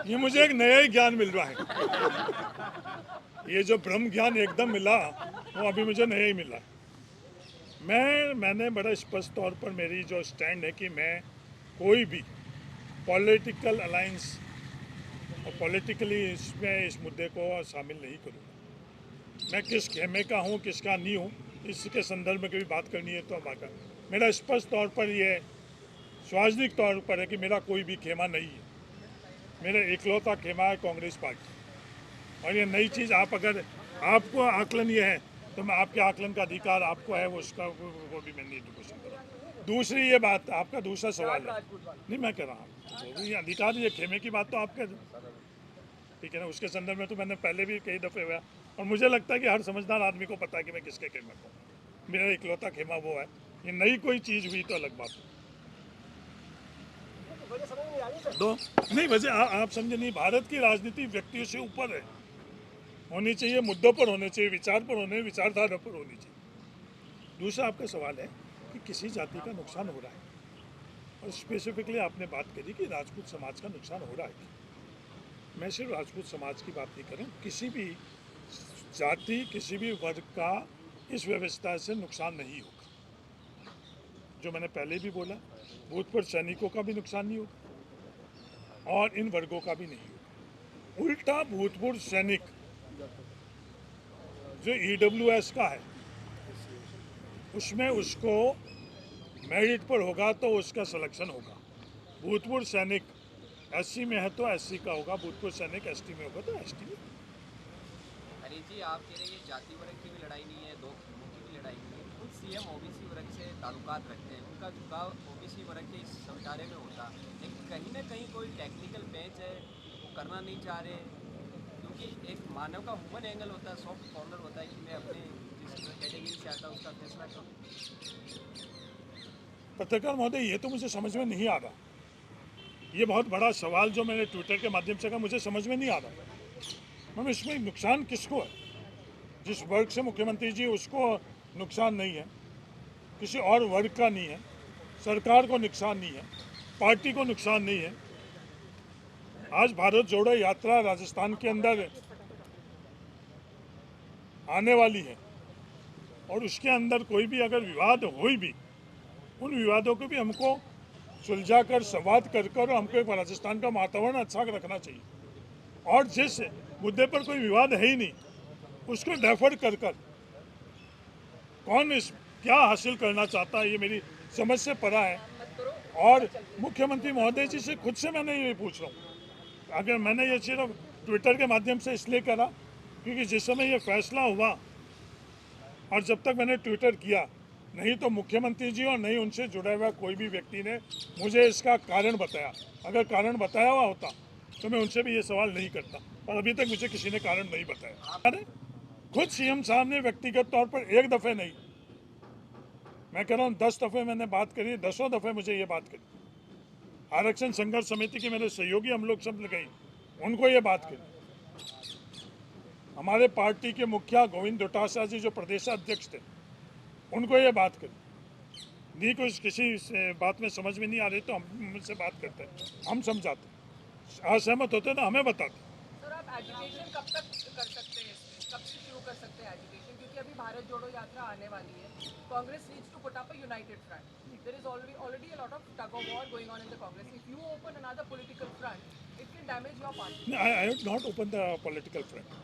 ये मुझे एक नया ही ज्ञान मिल रहा है। ये जो ब्रह्म ज्ञान एकदम मिला वो अभी मुझे नया ही मिला। मैंने बड़ा स्पष्ट तौर पर मेरी जो स्टैंड है कि मैं कोई भी पॉलिटिकल अलायंस और पॉलिटिकली इसमें इस मुद्दे को शामिल नहीं करूँगा। मैं किस खेमे का हूँ किसका नहीं हूँ इसके संदर्भ में कभी बात करनी है तो हम आकर मेरा स्पष्ट तौर पर ये सार्वजनिक तौर पर है कि मेरा कोई भी खेमा नहीं है। मेरा इकलौता खेमा है कांग्रेस पार्टी। और ये नई चीज़ आप अगर आपको आकलन ये है तो मैं आपके आकलन का अधिकार आपको है, वो उसका वो भी मैं नहीं क्वेश्चन कर रहा। दूसरी ये बात आपका दूसरा सवाल है, नहीं मैं कह रहा हूँ ये अधिकार ये खेमे की बात तो आप कह दो, ठीक है ना। उसके संदर्भ में तो मैंने पहले भी कई दफ़े हुआ और मुझे लगता है कि हर समझदार आदमी को पता है कि मैं किसके खेमे को हूँ। मेरा इकलौता खेमा वो है। ये नई कोई चीज़ हुई तो अलग बात है। दो नहीं वजह आप समझे नहीं। भारत की राजनीति व्यक्तियों से ऊपर है, होनी चाहिए, मुद्दों पर होने चाहिए, विचार पर होने, विचारधारा पर होनी चाहिए। दूसरा आपका सवाल है कि किसी जाति का नुकसान हो रहा है और स्पेसिफिकली आपने बात करी कि राजपूत समाज का नुकसान हो रहा है। मैं सिर्फ राजपूत समाज की बात नहीं कर रहा हूँ, किसी भी जाति किसी भी वर्ग का इस व्यवस्था से नुकसान नहीं होगा। जो मैंने पहले भी बोला, भूतपूर्व सैनिकों का भी नुकसान नहीं होगा और इन वर्गों का भी नहीं होगा। उल्टा भूतपूर्व सैनिक जो EWS का है उसमें उसको मेरिट पर होगा तो उसका सिलेक्शन होगा। भूतपूर्व सैनिक SC में है तो SC का होगा, भूतपूर्व सैनिक ST में होगा तो ST में। अरे जी आप कह रहे हैं ये जाति वर्ग की भी लड़ाई नहीं है, दो खिमों की भी लड़ाई नहीं है। खुद CM OBC वर्ग से ताल्लुकात रखते हैं, उनका झुकाव OBC वर्ग के इस समझारे में होता, लेकिन कहीं ना कहीं कोई टेक्निकल बेंच है वो करना नहीं चाह रहे, क्योंकि एक मानव का ह्यूमन एंगल होता है, सॉफ्ट कॉर्नर होता है कि मैं अपने जिस कैटेगरी से आता उसका फैसला करूँ। पत्रकार महोदय ये तो मुझे समझ में नहीं आ रहा। ये बहुत बड़ा सवाल जो मैंने ट्विटर के माध्यम से कहा मुझे समझ में नहीं आ रहा। मैम इसमें नुकसान किसको है? जिस वर्ग से मुख्यमंत्री जी उसको नुकसान नहीं है, किसी और वर्ग का नहीं है, सरकार को नुकसान नहीं है, पार्टी को नुकसान नहीं है। आज भारत जोड़ो यात्रा राजस्थान के अंदर आने वाली है और उसके अंदर कोई भी अगर विवाद हो भी, उन विवादों को भी हमको सुलझा कर संवाद कर हमको एक राजस्थान का वातावरण अच्छा रखना चाहिए। और जिस मुद्दे पर कोई विवाद है ही नहीं उसको डेफर कर कौन इस क्या हासिल करना चाहता है ये मेरी समझ से परा है। और मुख्यमंत्री महोदय जी से खुद से मैंने ये पूछ रहा हूँ। अगर मैंने ये सिर्फ ट्विटर के माध्यम से इसलिए करा क्योंकि जिस समय ये फैसला हुआ और जब तक मैंने ट्विटर किया नहीं तो मुख्यमंत्री जी और नहीं उनसे जुड़ा हुआ कोई भी व्यक्ति ने मुझे इसका कारण बताया। अगर कारण बताया हुआ होता तो मैं उनसे भी ये सवाल नहीं करता, और अभी तक मुझे किसी ने कारण नहीं बताया। अरे खुद CM साहब ने व्यक्तिगत तौर पर एक दफ़े नहीं, मैं कह रहा हूँ 10 दफ़े मैंने बात करी, 10 दफ़े मुझे ये बात करी। आरक्षण संघर्ष समिति के मेरे सहयोगी हम लोग सब गए, उनको ये बात करी। हमारे पार्टी के मुखिया गोविंद डोटासरा जी जो प्रदेशाध्यक्ष थे उनको ये बात करी। नहीं कुछ किसी बात में समझ में नहीं आ रही तो हम मुझसे बात करते हैं, हम समझाते, असहमत होते तो हमें बताते। सर आप एजुकेशन कब तक कर सकते हैं, कब से शुरू कर सकते हैं एजुकेशन, क्योंकि अभी भारत जोड़ो यात्रा आने वाली है। Congress needs to put up a united front. There is already a lot of tug of war going on in the Congress. If you open another political front, it can damage your party. I have not opened the political front.